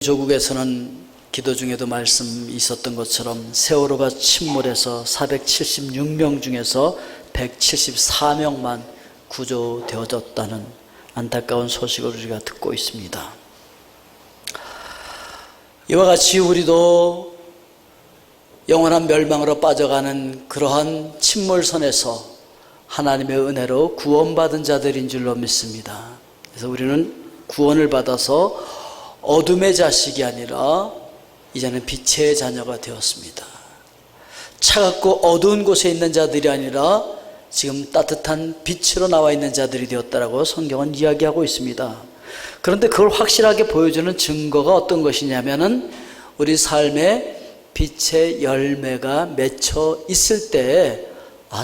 조국에서는 기도 중에도 말씀 있었던 것처럼 세월호가 침몰해서 476명 중에서 174명만 구조되어졌다는 안타까운 소식을 우리가 듣고 있습니다. 이와 같이 우리도 영원한 멸망으로 빠져가는 그러한 침몰선에서 하나님의 은혜로 구원받은 자들인 줄로 믿습니다. 그래서 우리는 구원을 받아서 어둠의 자식이 아니라 이제는 빛의 자녀가 되었습니다. 차갑고 어두운 곳에 있는 자들이 아니라 지금 따뜻한 빛으로 나와 있는 자들이 되었다라고 성경은 이야기하고 있습니다. 그런데 그걸 확실하게 보여주는 증거가 어떤 것이냐면은 우리 삶에 빛의 열매가 맺혀 있을 때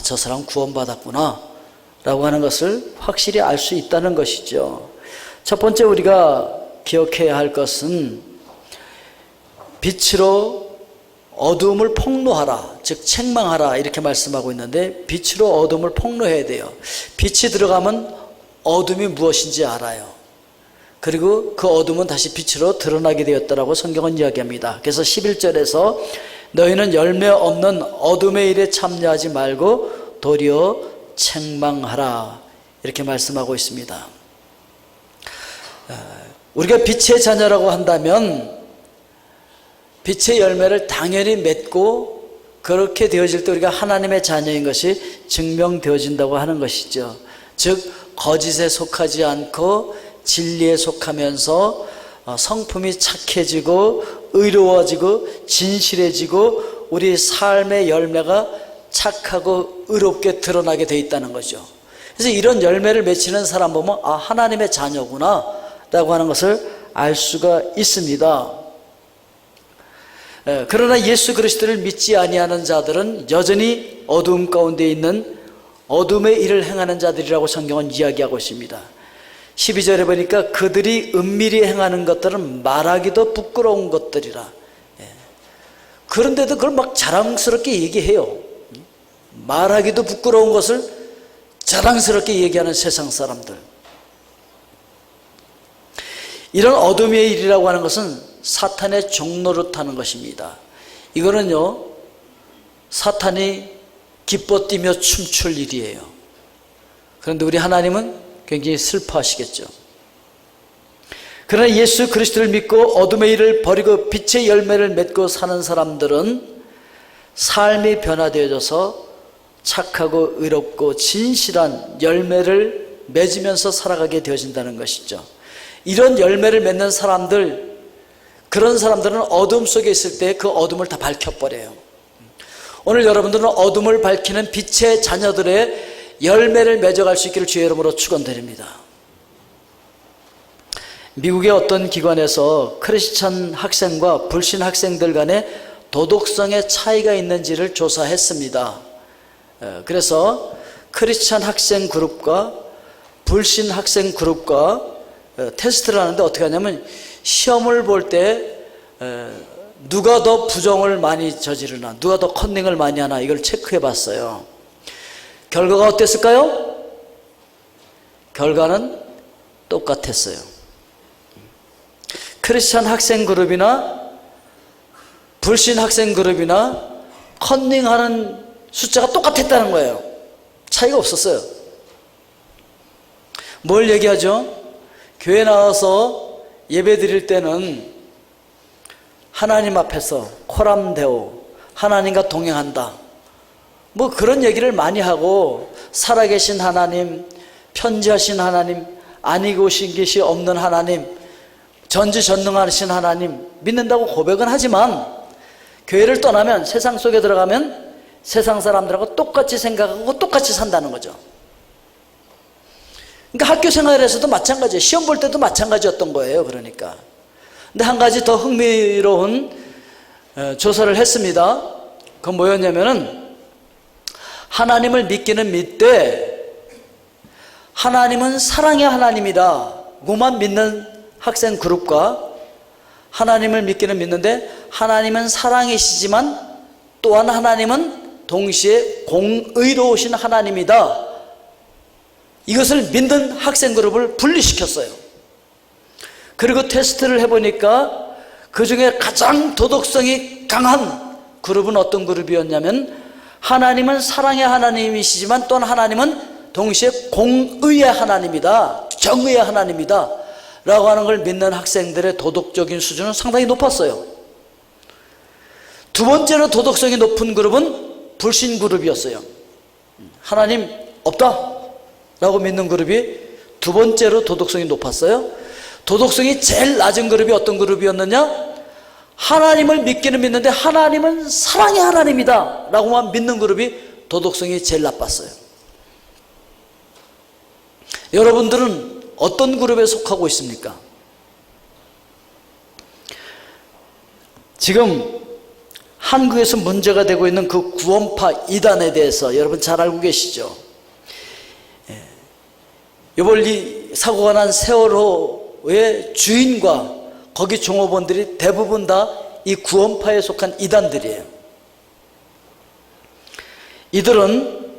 저 사람 구원받았구나 라고 하는 것을 확실히 알 수 있다는 것이죠. 첫 번째 우리가 기억해야 할 것은 빛으로 어둠을 폭로하라, 즉 책망하라 이렇게 말씀하고 있는데 빛으로 어둠을 폭로해야 돼요. 빛이 들어가면 어둠이 무엇인지 알아요. 그리고 그 어둠은 다시 빛으로 드러나게 되었다라고 성경은 이야기합니다. 그래서 11절에서 너희는 열매 없는 어둠의 일에 참여하지 말고 도리어 책망하라 이렇게 말씀하고 있습니다. 우리가 빛의 자녀라고 한다면 빛의 열매를 당연히 맺고 그렇게 되어질 때 우리가 하나님의 자녀인 것이 증명되어진다고 하는 것이죠. 즉 거짓에 속하지 않고 진리에 속하면서 성품이 착해지고 의로워지고 진실해지고 우리 삶의 열매가 착하고 의롭게 드러나게 돼 있다는 거죠. 그래서 이런 열매를 맺히는 사람 보면 하나님의 자녀구나 라고 하는 것을 알 수가 있습니다. 그러나 예수 그리스도를 믿지 아니하는 자들은 여전히 어두움 가운데 있는 어둠의 일을 행하는 자들이라고 성경은 이야기하고 있습니다. 12절에 보니까 그들이 은밀히 행하는 것들은 말하기도 부끄러운 것들이라. 그런데도 그걸 막 자랑스럽게 얘기해요. 말하기도 부끄러운 것을 자랑스럽게 얘기하는 세상 사람들. 이런 어둠의 일이라고 하는 것은 사탄의 종노릇하는 것입니다. 이거는요, 사탄이 기뻐 뛰며 춤출 일이에요. 그런데 우리 하나님은 굉장히 슬퍼하시겠죠. 그러나 예수 그리스도를 믿고 어둠의 일을 버리고 빛의 열매를 맺고 사는 사람들은 삶이 변화되어져서 착하고 의롭고 진실한 열매를 맺으면서 살아가게 되어진다는 것이죠. 이런 열매를 맺는 사람들, 그런 사람들은 어둠 속에 있을 때 그 어둠을 다 밝혀버려요. 오늘 여러분들은 어둠을 밝히는 빛의 자녀들의 열매를 맺어갈 수 있기를 주의 이름으로 축원드립니다. 미국의 어떤 기관에서 크리스찬 학생과 불신 학생들 간의 도덕성의 차이가 있는지를 조사했습니다. 그래서 크리스찬 학생 그룹과 불신 학생 그룹과 테스트를 하는데 어떻게 하냐면 시험을 볼 때 누가 더 부정을 많이 저지르나, 누가 더 컨닝을 많이 하나 이걸 체크해 봤어요. 결과가 어땠을까요? 결과는 똑같았어요. 크리스찬 학생 그룹이나 불신 학생 그룹이나 컨닝하는 숫자가 똑같았다는 거예요. 차이가 없었어요. 뭘 얘기하죠? 교회 나와서 예배 드릴 때는 하나님 앞에서 코람데오, 하나님과 동행한다. 뭐 그런 얘기를 많이 하고 살아계신 하나님, 편지하신 하나님, 아니고 신기시 없는 하나님, 전지전능하신 하나님 믿는다고 고백은 하지만 교회를 떠나면 세상 속에 들어가면 세상 사람들하고 똑같이 생각하고 똑같이 산다는 거죠. 그러니까 학교 생활에서도 마찬가지예요. 시험 볼 때도 마찬가지였던 거예요. 그러니까. 근데 한 가지 더 흥미로운 조사를 했습니다. 그건 뭐였냐면은 하나님을 믿기는 믿되 하나님은 사랑의 하나님이다 고만 믿는 학생 그룹과 하나님을 믿기는 믿는데 하나님은 사랑이시지만 또한 하나님은 동시에 공의로우신 하나님이다, 이것을 믿는 학생 그룹을 분리시켰어요. 그리고 테스트를 해보니까 그 중에 가장 도덕성이 강한 그룹은 어떤 그룹이었냐면, 하나님은 사랑의 하나님이시지만 또한 하나님은 동시에 공의의 하나님이다, 정의의 하나님이다 라고 하는 걸 믿는 학생들의 도덕적인 수준은 상당히 높았어요. 두 번째로 도덕성이 높은 그룹은 불신 그룹이었어요. 하나님 없다 라고 믿는 그룹이 두 번째로 도덕성이 높았어요. 도덕성이 제일 낮은 그룹이 어떤 그룹이었느냐? 하나님을 믿기는 믿는데 하나님은 사랑의 하나님이다 라고만 믿는 그룹이 도덕성이 제일 나빴어요. 여러분들은 어떤 그룹에 속하고 있습니까? 지금 한국에서 문제가 되고 있는 그 구원파 이단에 대해서 여러분 잘 알고 계시죠? 이번 이 사고가 난 세월호의 주인과 거기 종업원들이 대부분 다 이 구원파에 속한 이단들이에요. 이들은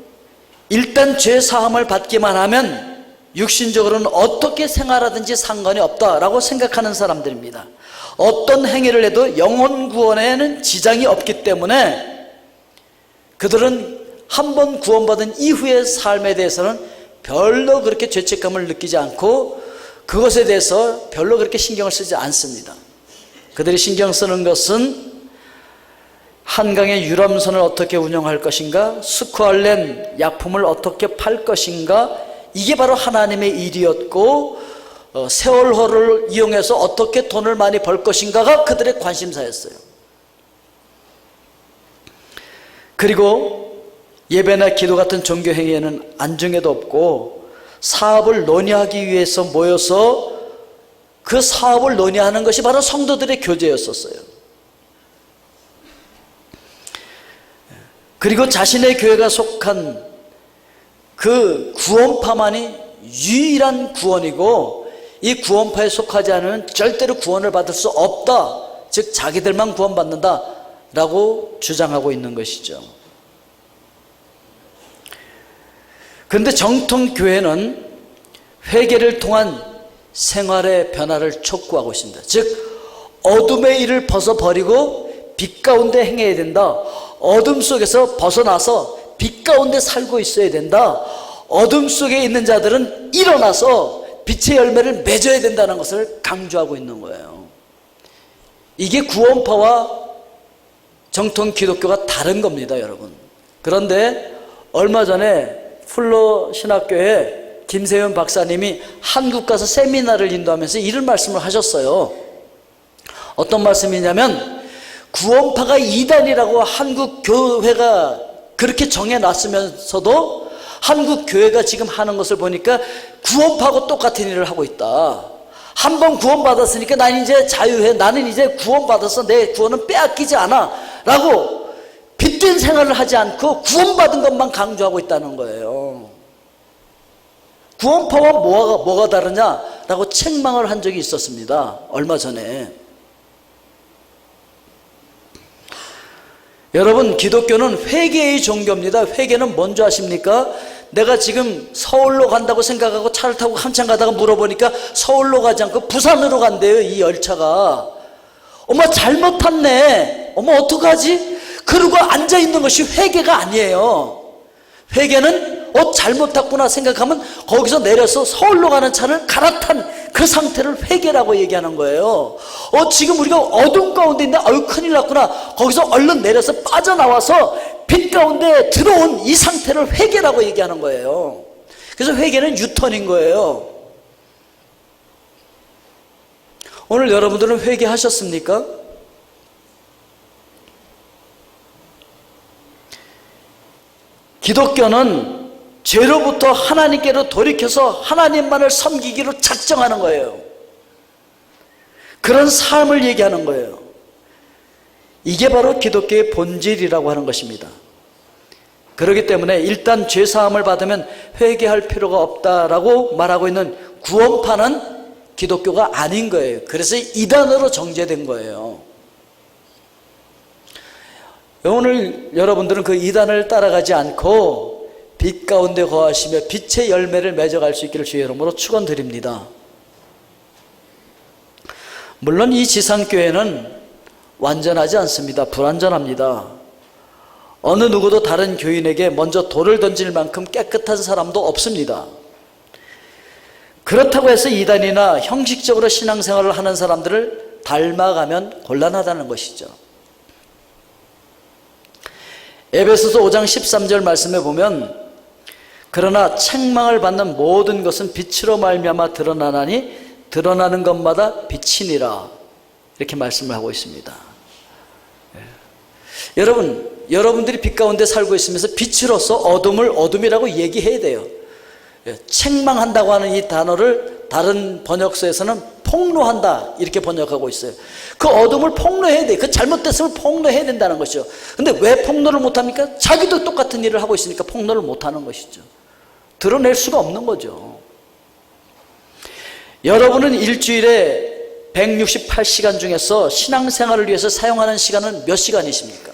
일단 죄 사함을 받기만 하면 육신적으로는 어떻게 생활하든지 상관이 없다라고 생각하는 사람들입니다. 어떤 행위를 해도 영혼 구원에는 지장이 없기 때문에 그들은 한 번 구원받은 이후의 삶에 대해서는 별로 그렇게 죄책감을 느끼지 않고 그것에 대해서 별로 그렇게 신경을 쓰지 않습니다. 그들이 신경 쓰는 것은 한강의 유람선을 어떻게 운영할 것인가, 스쿠알렌 약품을 어떻게 팔 것인가, 이게 바로 하나님의 일이었고, 세월호를 이용해서 어떻게 돈을 많이 벌 것인가가 그들의 관심사였어요. 그리고 예배나 기도 같은 종교 행위에는 안중에도 없고, 사업을 논의하기 위해서 모여서 그 사업을 논의하는 것이 바로 성도들의 교제였었어요. 그리고 자신의 교회가 속한 그 구원파만이 유일한 구원이고, 이 구원파에 속하지 않으면 절대로 구원을 받을 수 없다, 즉 자기들만 구원받는다 라고 주장하고 있는 것이죠. 그런데 정통 교회는 회개를 통한 생활의 변화를 촉구하고 있습니다. 즉 어둠의 일을 벗어버리고 빛 가운데 행해야 된다. 어둠 속에서 벗어나서 빛 가운데 살고 있어야 된다. 어둠 속에 있는 자들은 일어나서 빛의 열매를 맺어야 된다는 것을 강조하고 있는 거예요. 이게 구원파와 정통 기독교가 다른 겁니다, 여러분. 그런데 얼마 전에 풀로 신학교에 김세현 박사님이 한국 가서 세미나를 인도하면서 이런 말씀을 하셨어요. 어떤 말씀이냐면, 구원파가 이단이라고 한국 교회가 그렇게 정해놨으면서도 한국 교회가 지금 하는 것을 보니까 구원파하고 똑같은 일을 하고 있다. 한 번 구원받았으니까 난 이제 자유해, 나는 이제 구원받아서 내 구원은 빼앗기지 않아 라고 빛된 생활을 하지 않고 구원받은 것만 강조하고 있다는 거예요. 구원파와 뭐가 다르냐라고 책망을 한 적이 있었습니다, 얼마 전에. 여러분, 기독교는 회개의 종교입니다. 회개는 뭔지 아십니까? 내가 지금 서울로 간다고 생각하고 차를 타고 한참 가다가 물어보니까 서울로 가지 않고 부산으로 간대요, 이 열차가. 어머, 잘못 탔네. 어머, 어떡하지? 그러고 앉아있는 것이 회개가 아니에요. 회개는 잘못 탔구나 생각하면 거기서 내려서 서울로 가는 차를 갈아탄 그 상태를 회개라고 얘기하는 거예요. 지금 우리가 어둠 가운데 있는데 큰일 났구나. 거기서 얼른 내려서 빠져나와서 빛 가운데 들어온 이 상태를 회개라고 얘기하는 거예요. 그래서 회개는 유턴인 거예요. 오늘 여러분들은 회개하셨습니까? 기독교는 죄로부터 하나님께로 돌이켜서 하나님만을 섬기기로 작정하는 거예요. 그런 삶을 얘기하는 거예요. 이게 바로 기독교의 본질이라고 하는 것입니다. 그렇기 때문에 일단 죄사함을 받으면 회개할 필요가 없다라고 말하고 있는 구원파는 기독교가 아닌 거예요. 그래서 이단으로 정죄된 거예요. 오늘 여러분들은 그 이단을 따라가지 않고 빛 가운데 거하시며 빛의 열매를 맺어갈 수 있기를 주의 이름으로 축원드립니다. 물론 이 지상교회는 완전하지 않습니다. 불완전합니다. 어느 누구도 다른 교인에게 먼저 돌을 던질 만큼 깨끗한 사람도 없습니다. 그렇다고 해서 이단이나 형식적으로 신앙생활을 하는 사람들을 닮아가면 곤란하다는 것이죠. 에베소서 5장 13절 말씀에 보면 그러나 책망을 받는 모든 것은 빛으로 말미암아 드러나나니 드러나는 것마다 빛이니라, 이렇게 말씀을 하고 있습니다. 여러분들이 빛 가운데 살고 있으면서 빛으로서 어둠을 어둠이라고 얘기해야 돼요. 책망한다고 하는 이 단어를 다른 번역서에서는 폭로한다 이렇게 번역하고 있어요. 그 어둠을 폭로해야 돼. 그 잘못됐음을 폭로해야 된다는 것이죠. 근데 왜 폭로를 못합니까? 자기도 똑같은 일을 하고 있으니까 폭로를 못하는 것이죠. 드러낼 수가 없는 거죠. 여러분은 일주일에 168시간 중에서 신앙생활을 위해서 사용하는 시간은 몇 시간이십니까?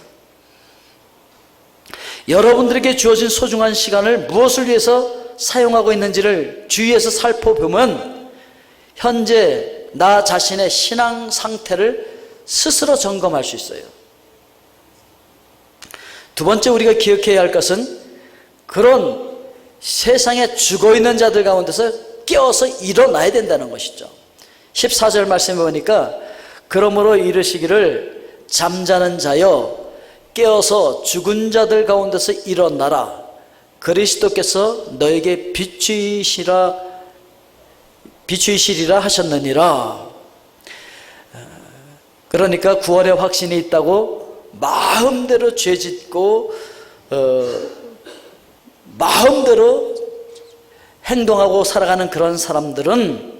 여러분들에게 주어진 소중한 시간을 무엇을 위해서 사용하고 있는지를 주위에서 살펴보면 현재 나 자신의 신앙 상태를 스스로 점검할 수 있어요. 두 번째 우리가 기억해야 할 것은 그런 세상에 죽어있는 자들 가운데서 깨어서 일어나야 된다는 것이죠. 14절 말씀해 보니까 그러므로 이르시기를 잠자는 자여 깨어서 죽은 자들 가운데서 일어나라. 그리스도께서 너에게 비추이시리라 하셨느니라. 그러니까 구원의 확신이 있다고 마음대로 죄짓고 마음대로 행동하고 살아가는 그런 사람들은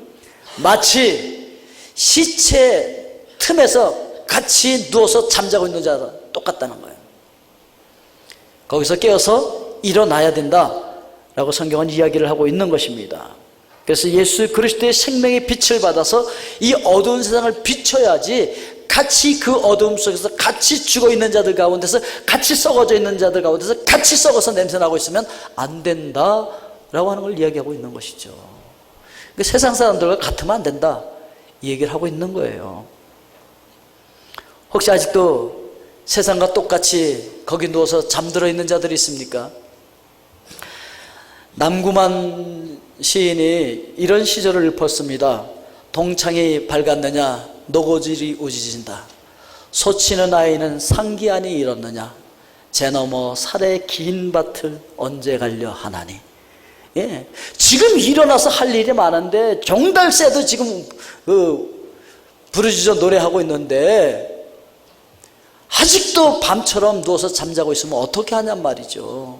마치 시체 틈에서 같이 누워서 잠자고 있는 자와 똑같다는 거예요. 거기서 깨어서 일어나야 된다라고 성경은 이야기를 하고 있는 것입니다. 그래서 예수 그리스도의 생명의 빛을 받아서 이 어두운 세상을 비춰야지 같이 그 어두움 속에서 같이 죽어있는 자들 가운데서 같이 썩어져 있는 자들 가운데서 같이 썩어서 냄새나고 있으면 안 된다라고 하는 걸 이야기하고 있는 것이죠. 그러니까 세상 사람들과 같으면 안 된다 이 얘기를 하고 있는 거예요. 혹시 아직도 세상과 똑같이 거기 누워서 잠들어 있는 자들이 있습니까? 남구만 시인이 이런 시절을 읊었습니다. 동창이 밝았느냐 노고질이 우지진다. 소치는 아이는 상기 안이 일었느냐 제 너머 살의 긴 밭을 언제 갈려 하나니. 예, 지금 일어나서 할 일이 많은데 종달새도 지금 부르짖어 노래하고 있는데 아직도 밤처럼 누워서 잠자고 있으면 어떻게 하냔 말이죠.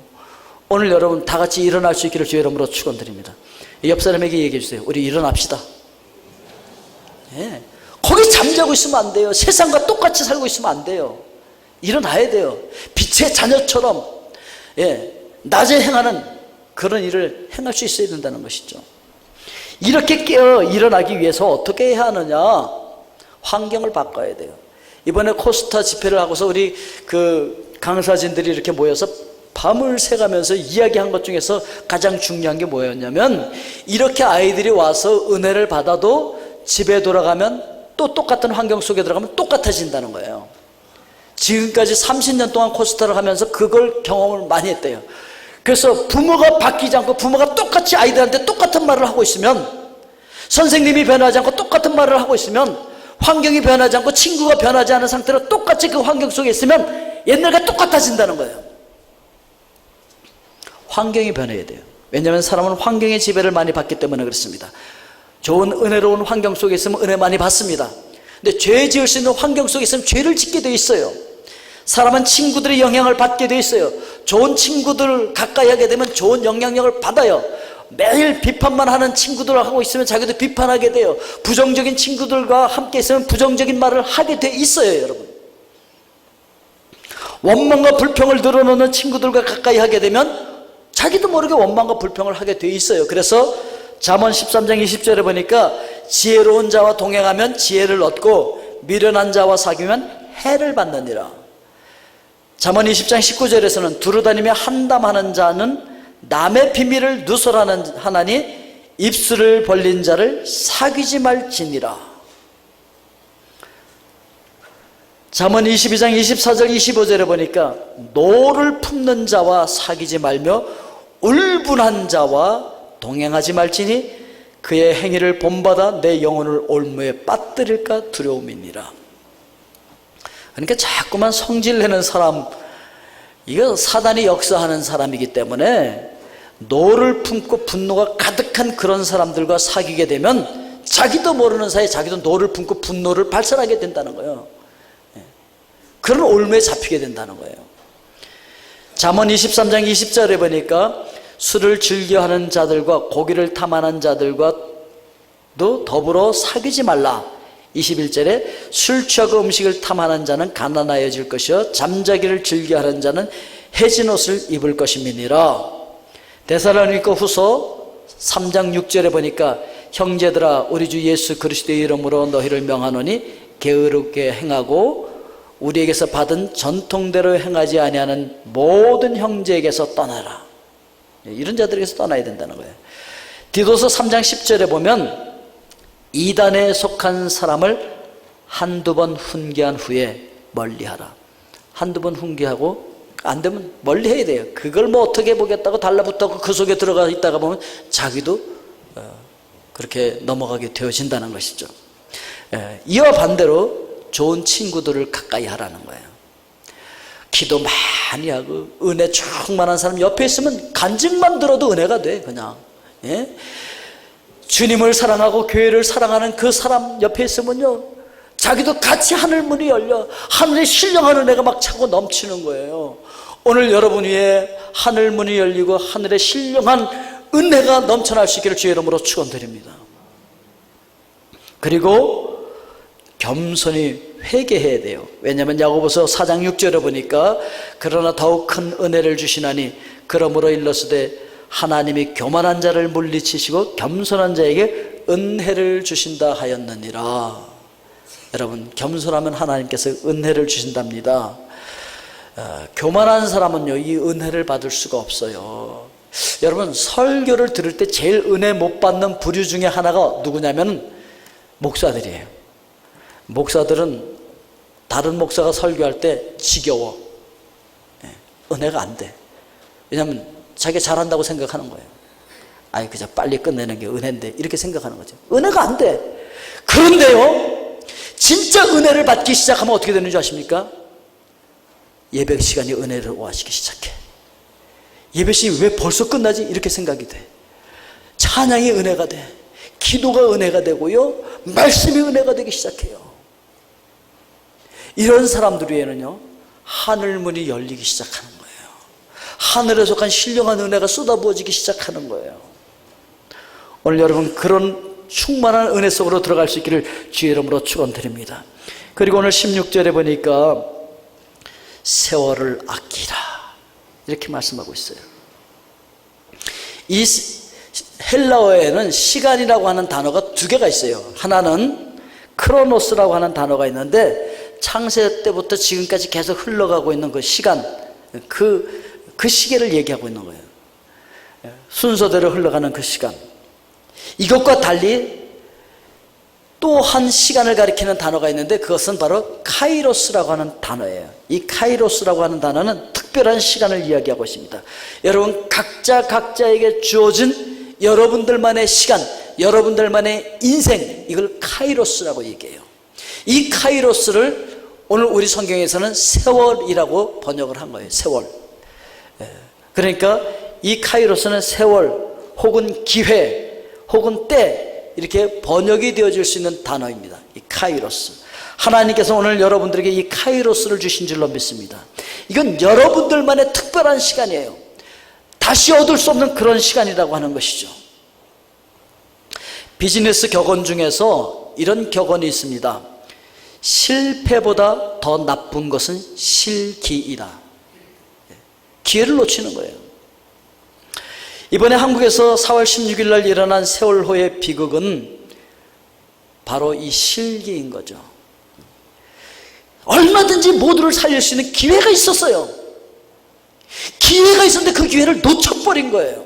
오늘 여러분 다 같이 일어날 수 있기를 주의 이름으로 축원드립니다. 옆 사람에게 얘기해 주세요. 우리 일어납시다. 예, 거기 잠자고 있으면 안 돼요. 세상과 똑같이 살고 있으면 안 돼요. 일어나야 돼요. 빛의 자녀처럼 낮에 행하는 그런 일을 행할 수 있어야 된다는 것이죠. 이렇게 깨어 일어나기 위해서 어떻게 해야 하느냐? 환경을 바꿔야 돼요. 이번에 코스타 집회를 하고서 우리 그 강사진들이 이렇게 모여서 밤을 새가면서 이야기한 것 중에서 가장 중요한 게 뭐였냐면 이렇게 아이들이 와서 은혜를 받아도 집에 돌아가면 또 똑같은 환경 속에 들어가면 똑같아진다는 거예요. 지금까지 30년 동안 코스타를 하면서 그걸 경험을 많이 했대요. 그래서 부모가 바뀌지 않고 부모가 똑같이 아이들한테 똑같은 말을 하고 있으면 선생님이 변하지 않고 똑같은 말을 하고 있으면 환경이 변하지 않고 친구가 변하지 않은 상태로 똑같이 그 환경 속에 있으면 옛날과 똑같아진다는 거예요. 환경이 변해야 돼요. 왜냐하면 사람은 환경의 지배를 많이 받기 때문에 그렇습니다. 좋은 은혜로운 환경 속에 있으면 은혜 많이 받습니다. 근데 죄 지을 수 있는 환경 속에 있으면 죄를 짓게 돼 있어요. 사람은 친구들의 영향을 받게 돼 있어요. 좋은 친구들을 가까이 하게 되면 좋은 영향력을 받아요. 매일 비판만 하는 친구들하고 있으면 자기도 비판하게 돼요. 부정적인 친구들과 함께 있으면 부정적인 말을 하게 돼 있어요. 여러분, 원망과 불평을 늘어놓는 친구들과 가까이 하게 되면 자기도 모르게 원망과 불평을 하게 돼 있어요. 그래서 잠언 13장 20절에 보니까 지혜로운 자와 동행하면 지혜를 얻고 미련한 자와 사귀면 해를 받느니라. 잠언 20장 19절에서는 두루다니며 한담하는 자는 남의 비밀을 누설하니 입술을 벌린 자를 사귀지 말지니라. 잠언 22장 24절 25절에 보니까 노를 품는 자와 사귀지 말며 울분한 자와 동행하지 말지니 그의 행위를 본받아 내 영혼을 올무에 빠뜨릴까 두려움이니라. 그러니까 자꾸만 성질내는 사람, 이거 사단이 역사하는 사람이기 때문에 노를 품고 분노가 가득한 그런 사람들과 사귀게 되면 자기도 모르는 사이에 자기도 노를 품고 분노를 발산하게 된다는 거예요. 그런 올무에 잡히게 된다는 거예요. 잠언 23장 20절에 보니까 술을 즐겨하는 자들과 고기를 탐하는 자들과도 더불어 사귀지 말라. 21절에 술 취하고 음식을 탐하는 자는 가난하여질 것이요 잠자기를 즐겨하는 자는 해진 옷을 입을 것임이니라. 데살로니가 후서 3장 6절에 보니까 형제들아 우리 주 예수 그리스도의 이름으로 너희를 명하노니 게으르게 행하고 우리에게서 받은 전통대로 행하지 아니하는 모든 형제에게서 떠나라. 이런 자들에게서 떠나야 된다는 거예요. 디도서 3장 10절에 보면 이단에 속한 사람을 한두 번 훈계한 후에 멀리하라. 한두 번 훈계하고 안 되면 멀리해야 돼요. 그걸 뭐 어떻게 보겠다고 달라붙고 그 속에 들어가 있다가 보면 자기도 그렇게 넘어가게 되어진다는 것이죠. 이와 반대로 좋은 친구들을 가까이 하라는 거예요. 기도 많이 하고 은혜 충만한 사람 옆에 있으면 간증만 들어도 은혜가 돼. 그냥 주님을 사랑하고 교회를 사랑하는 그 사람 옆에 있으면요 자기도 같이 하늘 문이 열려 하늘에 신령한 은혜가 막 차고 넘치는 거예요. 오늘 여러분 위에 하늘 문이 열리고 하늘에 신령한 은혜가 넘쳐날 수 있기를 주의 이름으로 축원드립니다. 그리고 겸손히 회개해야 돼요. 왜냐하면 야고보서 4장 6절에 보니까 그러나 더욱 큰 은혜를 주시나니 그러므로 일러스되 하나님이 교만한 자를 물리치시고 겸손한 자에게 은혜를 주신다 하였느니라. 여러분 겸손하면 하나님께서 은혜를 주신답니다. 교만한 사람은요 이 은혜를 받을 수가 없어요. 여러분 설교를 들을 때 제일 은혜 못 받는 부류 중에 하나가 누구냐면 목사들이에요. 목사들은 다른 목사가 설교할 때 지겨워. 은혜가 안 돼. 왜냐하면 자기가 잘한다고 생각하는 거예요. 아이 그저 빨리 끝내는 게 은혜인데 이렇게 생각하는 거죠. 은혜가 안 돼. 그런데요 진짜 은혜를 받기 시작하면 어떻게 되는 줄 아십니까? 예배 시간이 은혜를 오하시기 시작해. 예배 시간이 왜 벌써 끝나지? 이렇게 생각이 돼. 찬양이 은혜가 돼. 기도가 은혜가 되고요 말씀이 은혜가 되기 시작해요. 이런 사람들 위에는요 하늘문이 열리기 시작하는 거예요. 하늘에 속한 신령한 은혜가 쏟아부어지기 시작하는 거예요. 오늘 여러분 그런 충만한 은혜 속으로 들어갈 수 있기를 주의 이름으로 축원드립니다. 그리고 오늘 16절에 보니까 세월을 아끼라 이렇게 말씀하고 있어요. 이 헬라어에는 시간이라고 하는 단어가 두 개가 있어요. 하나는 크로노스라고 하는 단어가 있는데 창세 때부터 지금까지 계속 흘러가고 있는 그 시간, 그 시계를 얘기하고 있는 거예요. 순서대로 흘러가는 그 시간. 이것과 달리 또 한 시간을 가리키는 단어가 있는데 그것은 바로 카이로스라고 하는 단어예요. 이 카이로스라고 하는 단어는 특별한 시간을 이야기하고 있습니다. 여러분 각자에게 주어진 여러분들만의 시간, 여러분들만의 인생, 이걸 카이로스라고 얘기해요. 이 카이로스를 오늘 우리 성경에서는 세월이라고 번역을 한 거예요. 세월. 그러니까 이 카이로스는 세월 혹은 기회 혹은 때 이렇게 번역이 되어질 수 있는 단어입니다. 이 카이로스. 하나님께서 오늘 여러분들에게 이 카이로스를 주신 줄로 믿습니다. 이건 여러분들만의 특별한 시간이에요. 다시 얻을 수 없는 그런 시간이라고 하는 것이죠. 비즈니스 격언 중에서 이런 격언이 있습니다. 실패보다 더 나쁜 것은 실기이다. 기회를 놓치는 거예요. 이번에 한국에서 4월 16일 날 일어난 세월호의 비극은 바로 이 실기인 거죠. 얼마든지 모두를 살릴 수 있는 기회가 있었어요. 기회가 있었는데 그 기회를 놓쳐버린 거예요.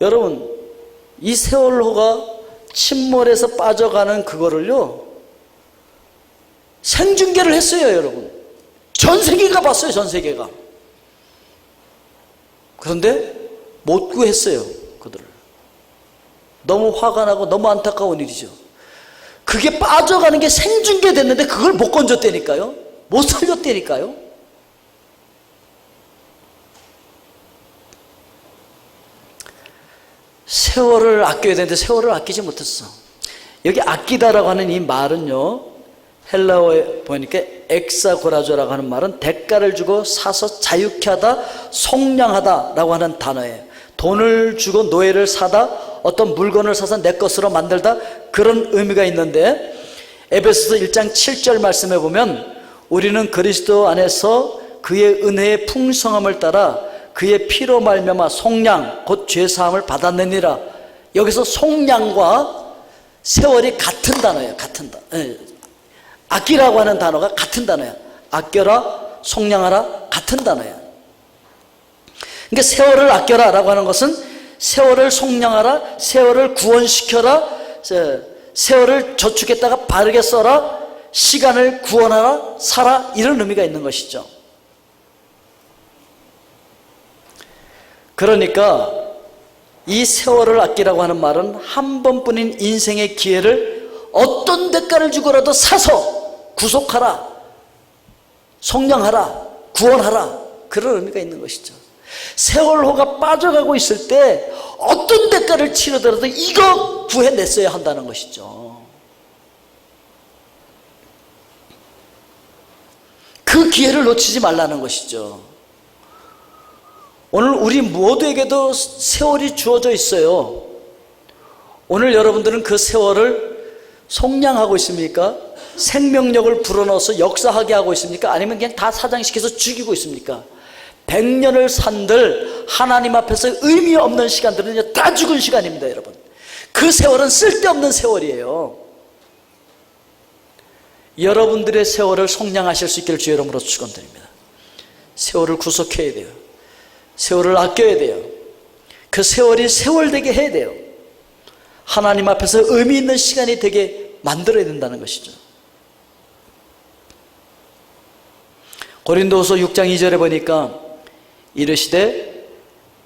여러분 이 세월호가 침몰해서 빠져가는 그거를요 생중계를 했어요, 여러분. 전 세계가 봤어요, 전 세계가. 그런데 못 구했어요, 그들을. 너무 화가 나고 너무 안타까운 일이죠. 그게 빠져가는 게 생중계 됐는데 그걸 못 건졌다니까요. 못 살렸다니까요. 세월을 아껴야 되는데 세월을 아끼지 못했어. 여기 아끼다라고 하는 이 말은요, 헬라어에 보니까 엑사고라조라고 하는 말은 대가를 주고 사서 자유케 하다, 속량하다라고 하는 단어예요. 돈을 주고 노예를 사다, 어떤 물건을 사서 내 것으로 만들다, 그런 의미가 있는데, 에베소서 1장 7절 말씀해 보면 우리는 그리스도 안에서 그의 은혜의 풍성함을 따라 그의 피로 말미암아 속량 곧 죄사함을 받았느니라. 여기서 속량과 세월이 같은 단어예요. 같은 단어. 아끼라고 하는 단어가 같은 단어야. 아껴라, 속량하라, 같은 단어야. 그러니까 세월을 아껴라 라고 하는 것은 세월을 속량하라, 세월을 구원시켜라, 세월을 저축했다가 바르게 써라, 시간을 구원하라, 살아, 이런 의미가 있는 것이죠. 그러니까 이 세월을 아끼라고 하는 말은 한 번뿐인 인생의 기회를 어떤 대가를 주고라도 사서 구속하라, 속량하라, 구원하라, 그런 의미가 있는 것이죠. 세월호가 빠져가고 있을 때 어떤 대가를 치르더라도 이거 구해냈어야 한다는 것이죠. 그 기회를 놓치지 말라는 것이죠. 오늘 우리 모두에게도 세월이 주어져 있어요. 오늘 여러분들은 그 세월을 속량하고 있습니까? 생명력을 불어넣어서 역사하게 하고 있습니까? 아니면 그냥 다 사장시켜서 죽이고 있습니까? 100년을 산들 하나님 앞에서 의미 없는 시간들은 다 죽은 시간입니다, 여러분. 그 세월은 쓸데없는 세월이에요. 여러분들의 세월을 속량하실 수 있기를 주의 이름으로 축원드립니다. 세월을 구속해야 돼요. 세월을 아껴야 돼요. 그 세월이 세월되게 해야 돼요. 하나님 앞에서 의미 있는 시간이 되게 만들어야 된다는 것이죠. 고린도후서 6장 2절에 보니까 이르시되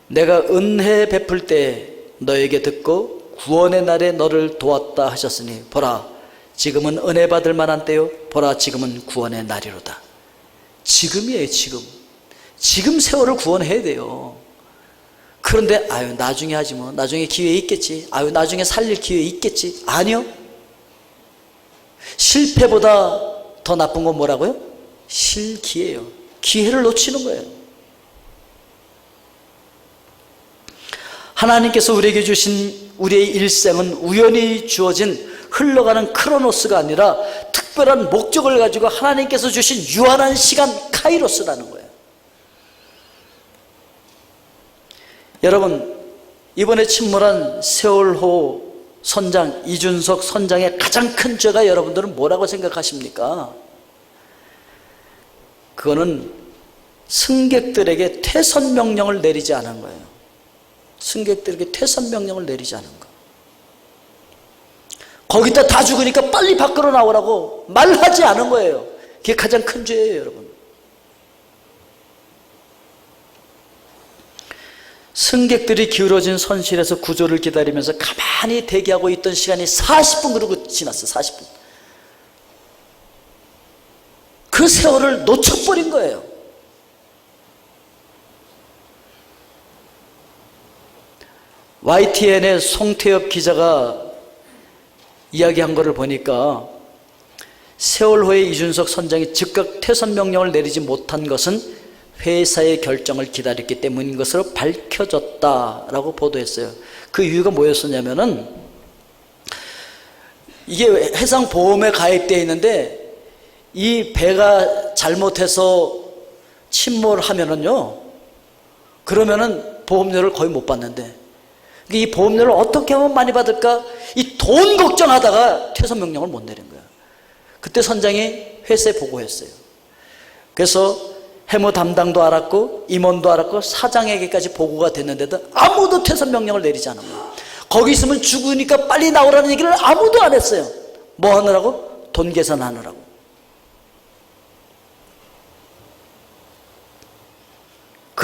내가 은혜 베풀 때 너에게 듣고 구원의 날에 너를 도왔다 하셨으니 보라 지금은 은혜 받을 만한 때요 보라 지금은 구원의 날이로다. 지금이에요. 지금 세월을 구원해야 돼요. 그런데 아유 나중에 하지 뭐, 나중에 기회 있겠지, 아유 나중에 살릴 기회 있겠지. 아니요. 실패보다 더 나쁜 건 뭐라고요? 실기예요. 기회를 놓치는 거예요. 하나님께서 우리에게 주신 우리의 일생은 우연히 주어진 흘러가는 크로노스가 아니라 특별한 목적을 가지고 하나님께서 주신 유한한 시간, 카이로스라는 거예요. 여러분, 이번에 침몰한 세월호 선장 이준석 선장의 가장 큰 죄가 여러분들은 뭐라고 생각하십니까? 그거는 승객들에게 퇴선 명령을 내리지 않은 거예요. 승객들에게 퇴선 명령을 내리지 않은 거. 거기다 다 죽으니까 빨리 밖으로 나오라고 말하지 않은 거예요. 그게 가장 큰 죄예요, 여러분. 승객들이 기울어진 선실에서 구조를 기다리면서 가만히 대기하고 있던 시간이 40분 그러고 지났어요. 40분. 그 세월을 놓쳐버린 거예요. YTN의 송태엽 기자가 이야기한 것을 보니까 세월호의 이준석 선장이 즉각 퇴선 명령을 내리지 못한 것은 회사의 결정을 기다렸기 때문인 것으로 밝혀졌다라고 보도했어요. 그 이유가 뭐였었냐면은 이게 해상보험에 가입되어 있는데 이 배가 잘못해서 침몰하면은요, 그러면은 보험료를 거의 못 받는데 이 보험료를 어떻게 하면 많이 받을까? 이 돈 걱정하다가 퇴선 명령을 못 내린 거야. 그때 선장이 회사에 보고했어요. 그래서 해무 담당도 알았고 임원도 알았고 사장에게까지 보고가 됐는데도 아무도 퇴선 명령을 내리지 않은 거예요. 거기 있으면 죽으니까 빨리 나오라는 얘기를 아무도 안 했어요. 뭐 하느라고? 돈 계산하느라고.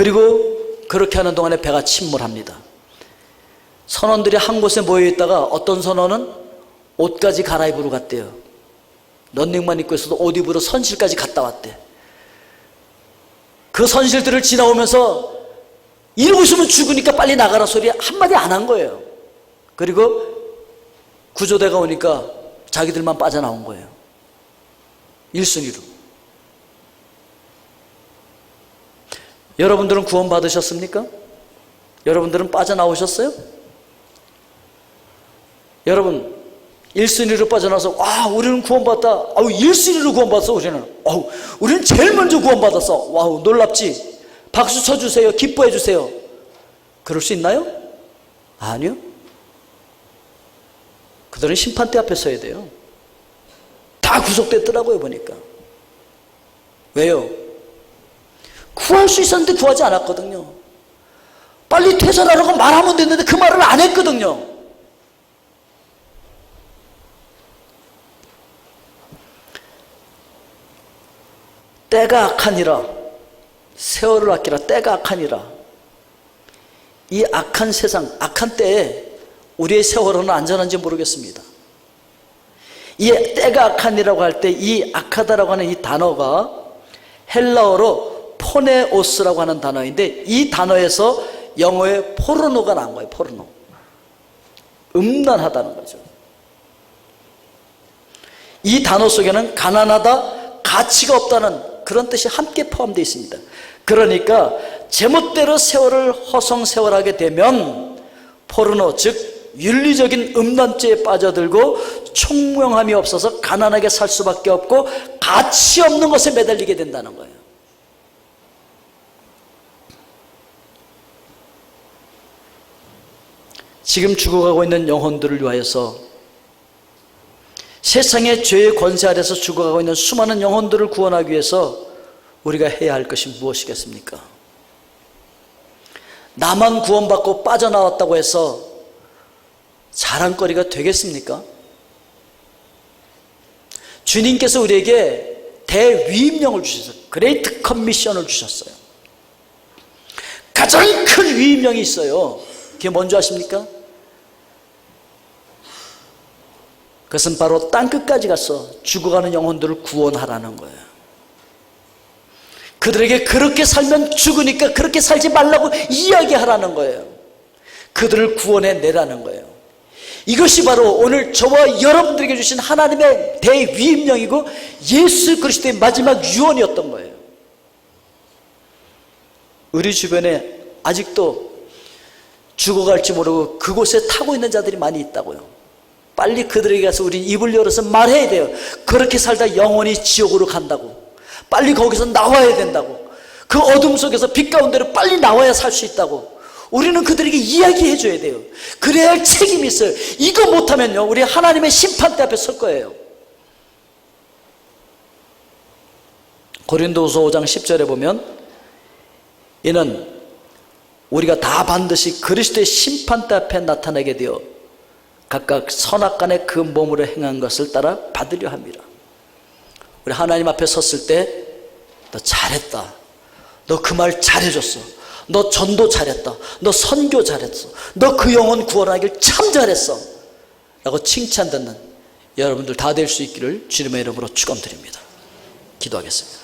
그리고 그렇게 하는 동안에 배가 침몰합니다. 선원들이 한 곳에 모여 있다가 어떤 선원은 옷까지 갈아입으러 갔대요. 런닝만 입고 있어도 옷 입으러 선실까지 갔다 왔대. 그 선실들을 지나오면서 이러고 있으면 죽으니까 빨리 나가라 소리 한마디 안 한 거예요. 그리고 구조대가 오니까 자기들만 빠져나온 거예요. 1순위로. 여러분들은 구원 받으셨습니까? 여러분들은 빠져나오셨어요? 여러분 1순위로 빠져나와서 와 우리는 구원받았다. 아우 1순위로 구원받았어. 우리는 제일 먼저 구원받았어. 와우 놀랍지? 박수 쳐주세요. 기뻐해 주세요. 그럴 수 있나요? 아니요. 그들은 심판대 앞에 서야 돼요. 다 구속됐더라고요 보니까. 왜요? 구할 수 있었는데 구하지 않았거든요. 빨리 퇴선하라고 말하면 됐는데 그 말을 안 했거든요. 때가 악하니라. 세월을 아끼라. 때가 악하니라. 이 악한 세상, 악한 때에 우리의 세월은 안전한지 모르겠습니다. 이 때가 악하니라고 할 때 이 악하다라고 하는 이 단어가 헬라어로 포네오스라고 하는 단어인데 이 단어에서 영어의 포르노가 나온 거예요. 포르노. 음란하다는 거죠. 이 단어 속에는 가난하다, 가치가 없다는 그런 뜻이 함께 포함되어 있습니다. 그러니까 제멋대로 세월을 허송세월하게 되면 포르노 즉 윤리적인 음란죄에 빠져들고 총명함이 없어서 가난하게 살 수밖에 없고 가치 없는 것에 매달리게 된다는 거예요. 지금 죽어가고 있는 영혼들을 위하여서 세상의 죄의 권세 아래서 죽어가고 있는 수많은 영혼들을 구원하기 위해서 우리가 해야 할 것이 무엇이겠습니까? 나만 구원받고 빠져나왔다고 해서 자랑거리가 되겠습니까? 주님께서 우리에게 대위임령을 주셨어요. 그레이트 커미션을 주셨어요. 가장 큰 위임령이 있어요. 그게 뭔지 아십니까? 그것은 바로 땅끝까지 가서 죽어가는 영혼들을 구원하라는 거예요. 그들에게 그렇게 살면 죽으니까 그렇게 살지 말라고 이야기하라는 거예요. 그들을 구원해내라는 거예요. 이것이 바로 오늘 저와 여러분들에게 주신 하나님의 대위임령이고 예수 그리스도의 마지막 유언이었던 거예요. 우리 주변에 아직도 죽어갈지 모르고 그곳에 타고 있는 자들이 많이 있다고요. 빨리 그들에게 가서 우리 입을 열어서 말해야 돼요. 그렇게 살다 영원히 지옥으로 간다고. 빨리 거기서 나와야 된다고. 그 어둠 속에서 빛 가운데로 빨리 나와야 살 수 있다고. 우리는 그들에게 이야기해 줘야 돼요. 그래야 할 책임이 있어요. 이거 못하면요 우리 하나님의 심판대 앞에 설 거예요. 고린도후서 5장 10절에 보면 이는 우리가 다 반드시 그리스도의 심판대 앞에 나타나게 되어 각각 선악간에 그 몸으로 행한 것을 따라 받으려 합니다. 우리 하나님 앞에 섰을 때 너 잘했다. 너 그 말 잘해줬어. 너 전도 잘했다. 너 선교 잘했어. 너 그 영혼 구원하길 참 잘했어. 라고 칭찬 듣는 여러분들 다 될 수 있기를 주님의 이름으로 축원드립니다. 기도하겠습니다.